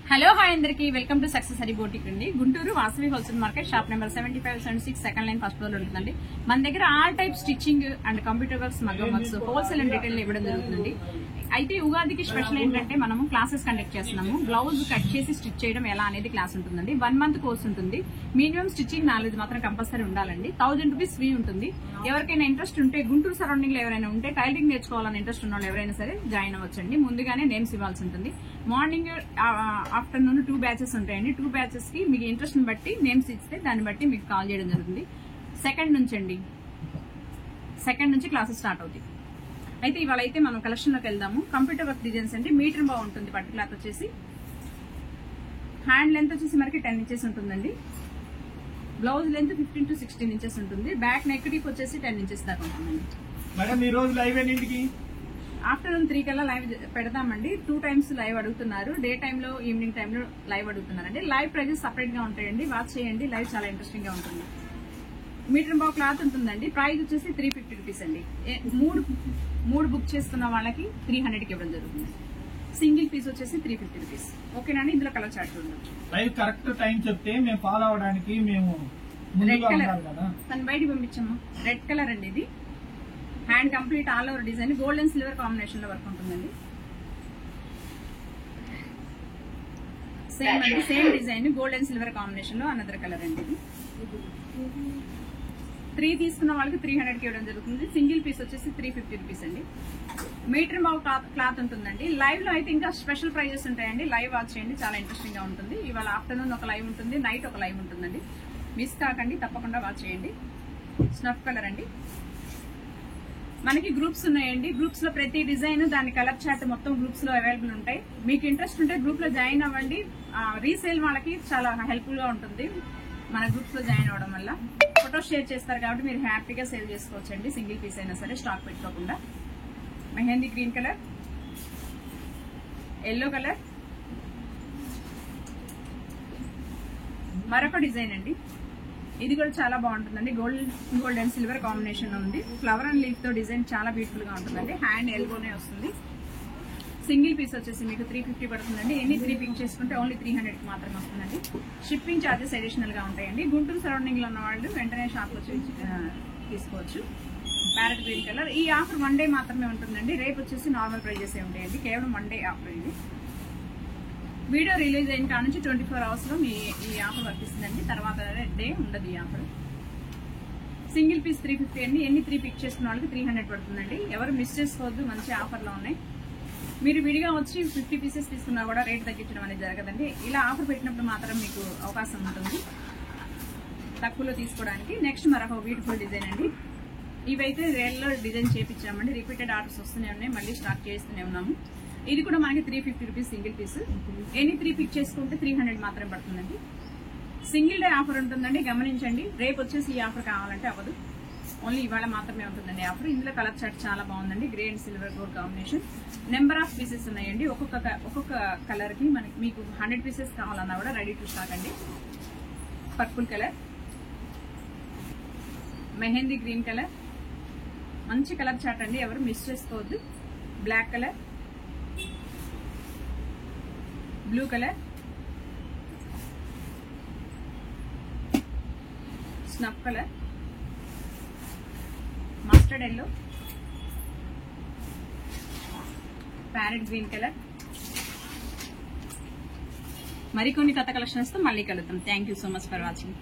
Hello hi అందరికి welcome to success Hari boutique అండి. Guntur Vasavi wholesale market shop number 7576 second line first floor ఉంటుందండి. మన దగ్గర all type stitching and computer works మగ్గం works wholesale and retail ఇవ్వడం జరుగుతుంది. అయితే ఉగాదికి స్పెషల్ ఏంటంటే మనము క్లాసెస్ కండక్ట్ చేస్తున్నాము. బ్లౌజ్ కట్ చేసి స్టిచ్ చేయడం ఎలా అనేది క్లాస్ ఉంటుందండి. 1 month కోర్స్ ఉంటుంది. మినిమం స్టిచ్చింగ్ నాలెడ్జ్ మాత్రం కంపల్సరీ ఉండాలండి. 1000 రూపీస్ ఫ్రీ ఉంటుంది. ఎవరికైనా ఇంట్రెస్ట్ ఉంటే గుంటూరు సరౌండింగ్ లో ఎవరైనా ఉంటే టైలరింగ్ నేర్చుకోవాలని ఇంట్రెస్ట్ ఉన్న వాళ్ళు ఎవరైనా సరే జాయిన్ అవ్వచ్చండి. ముందుగానే నేమ్స్ ఇవ్వాల్సి ఉంటుంది. మార్నింగ్ ఆఫ్టర్నూన్ 2 బ్యాచెస్ ఉంటాయండి. 2 బ్యాచెస్ కి మీకు ఇంట్రెస్ట్ ని బట్టి నేమ్స్ ఇస్తే దాన్ని బట్టి మీకు కాల్ చేయడం జరుగుతుంది. సెకండ్ నుంచి క్లాసెస్ స్టార్ట్ అవుతాయి. అయితే ఇవాళ అయితే మనం కలెక్షన్ లోకి వెళ్దాము. కంప్యూటర్ వర్క్ డిజైన్స్ అండి. మీటర్ బాగుంటుంది. పట్టు క్లాత్ వచ్చేసి హ్యాండ్ లెంత్ వచ్చేసి మనకి 10 inches ఉంటుందండి. బ్లౌజ్ లెంత్ 15 to 16 inches ఉంటుంది. బ్యాక్ నెక్ డీప్ వచ్చేసి 10 inches దాకా ఉంటుందండి. మేడం ఈ రోజు లైవ్ ఎన్నింటికి? ఆఫ్టర్నూన్ 3 కల్లా లైవ్ పెడతామండి. 2 times లైవ్ అడుగుతున్నారు. డే టైమ్ లో ఈవినింగ్ టైమ్ లో లైవ్ అడుగుతున్నారండి. లైవ్ ప్రైజెస్ సపరేట్ గా ఉంటాయండి. వాచ్ చేయండి. లైవ్ చాలా ఇంట్రెస్టింగ్ గా ఉంటుంది. మీటర్ బాగు క్లాత్ ఉంటుందండి. ప్రైస్ వచ్చేసి 350 రూపీస్ అండి. మూడు బుక్ చేసుకున్న వాళ్ళకి 300కి ఇవ్వడం జరుగుతుంది. సింగిల్ పీస్ వచ్చేసి 350 రూపీస్. ఓకేనండి. ఇందులో కలర్ చార్ట్ ఉండదు. లైవ్ కరెక్ట్ టైం చెప్తే మేము ఫాలో అవడానికి మేము రెడ్ కలర్ తను బయటికి పంపించమ్మా. రెడ్ కలర్ అండి. ఇది hand complete all over design gold and silver combination లో వర్క్ ఉంటుందండి. Same design gold and silver combination లో అనదర్ కలర్ అండి. ఇది 3 తీసుకున్న వాళ్ళకి 300కి ఇవ్వడం జరుగుతుంది. సింగిల్ పీస్ వచ్చేసి 350 రూపీస్ అండి. మీటర్ బాగు క్లాత్ ఉంటుందండి. లైవ్ లో అయితే ఇంకా స్పెషల్ ప్రైజెస్ ఉంటాయండి. లైవ్ వాచ్ చేయండి. చాలా ఇంట్రెస్టింగ్ గా ఉంటుంది. ఇవాళ ఆఫ్టర్నూన్ ఒక లైవ్ ఉంటుంది. నైట్ ఒక లైవ్ ఉంటుందండి. మిస్ కాకండి. తప్పకుండా వాచ్ చేయండి. స్నఫ్ కలర్ అండి. మనకి గ్రూప్స్ ఉన్నాయండి. గ్రూప్స్ లో ప్రతి డిజైన్ దాని కలర్ చార్ట్ మొత్తం గ్రూప్స్ లో అవైలబుల్ ఉంటాయి. మీకు ఇంట్రెస్ట్ ఉంటే గ్రూప్ లో జాయిన్ అవ్వండి. రీసేల్ వాళ్ళకి చాలా హెల్ప్ఫుల్ గా ఉంటుంది. మన గ్రూప్స్ లో జాయిన్ అవడం వల్ల ఫోటోస్ షేర్ చేస్తారు కాబట్టి మీరు హ్యాపీగా సేల్ చేసుకోవచ్చండి. సింగిల్ పీస్ అయినా సరే స్టాక్ పెట్టుకోకుండా. Mehndi green colour, yellow colour, మరొక డిజైన్ అండి. ఇది కూడా చాలా బాగుంటుందండి. గోల్డ్ అండ్ సిల్వర్ కాంబినేషన్ ఉంది. ఫ్లవర్ అండ్ లీఫ్ తో డిజైన్ చాలా బ్యూటిఫుల్ గా ఉంటుందండి. హ్యాండ్ ఎల్బోనే వస్తుంది. సింగిల్ పీస్ వచ్చేసి మీకు 350 పడుతుందండి. ఎన్ని 3 పిక్ చేసుకుంటే ఓన్లీ 300కి మాత్రమే వస్తుందండి. షిప్పింగ్ ఛార్జెస్ అడిషనల్ గా ఉంటాయండి. గుంటూరు సరౌండింగ్ లో ఉన్న వాళ్ళు వెంటనే షాప్ వచ్చి తీసుకోవచ్చు. Parrot green colour. ఈ ఆఫర్ 1 day మాత్రమే ఉంటుందండి. రేపు వచ్చేసి నార్మల్ ప్రైజెస్ ఉంటాయండి. కేవలం 1 day ఆఫర్ ఇది. వీడియో రిలీజ్ అయిన కాడ నుంచి 24 hours లో ఈ ఆఫర్ వర్తిస్తుందండి. తర్వాత డే ఉండదు ఈ ఆఫర్. సింగిల్ పీస్ 350 అండి. ఎన్ని 3 పిక్ చేసుకున్న వాళ్ళకి 300 పడుతుందండి. ఎవరు మిస్ చేసుకోవద్దు. మంచి ఆఫర్లో ఉన్నాయి. మీరు విడిగా వచ్చి 50 pieces తీసుకున్నా కూడా రేట్ తగ్గించడం అనేది జరగదండి. ఇలా ఆఫర్ పెట్టినప్పుడు మాత్రం మీకు అవకాశం ఉంటుంది తక్కువలో తీసుకోవడానికి. నెక్స్ట్ మరొక బ్యూటిఫుల్ డిజైన్ అండి. ఇవైతే రేల్లో డిజైన్ చేయించామండి. రిపీటెడ్ ఆర్డర్స్ వస్తూనే ఉన్నాయి. మళ్ళీ స్టాక్ చేస్తూనే ఉన్నాము. ఇది కూడా మనకి 350 రూపీస్ సింగిల్ పీస్. ఎన్ని 3 పిక్ చేసుకుంటే 300 మాత్రమే పడుతుందండి. సింగిల్ డే ఆఫర్ ఉంటుందండి. గమనించండి. రేపు వచ్చేసి ఈ ఆఫర్ కావాలంటే అవ్వదు. ఓన్లీ ఇవాళ మాత్రమే ఉంటుందండి ఆఫర్. ఇందులో కలర్ చార్ట్ చాలా బాగుందండి. Grey and silver gold combination. Number of pieces ఉన్నాయండి. ఒక్కొక్క కలర్ కి మీకు 100 pieces కావాలన్నా కూడా రెడీ టు స్టాక్ అండి. Purple colour, mehndi green colour, మంచి కలర్ చార్ట్ అండి. ఎవరు మిస్ చేసుకోవద్దు. Black colour, blue colour, snuff colour, mustard yellow, parrot green colour. మరికొన్ని కొత్త కలెక్షన్స్ తో మళ్ళీ కలుద్దాం. Thank you so much for watching.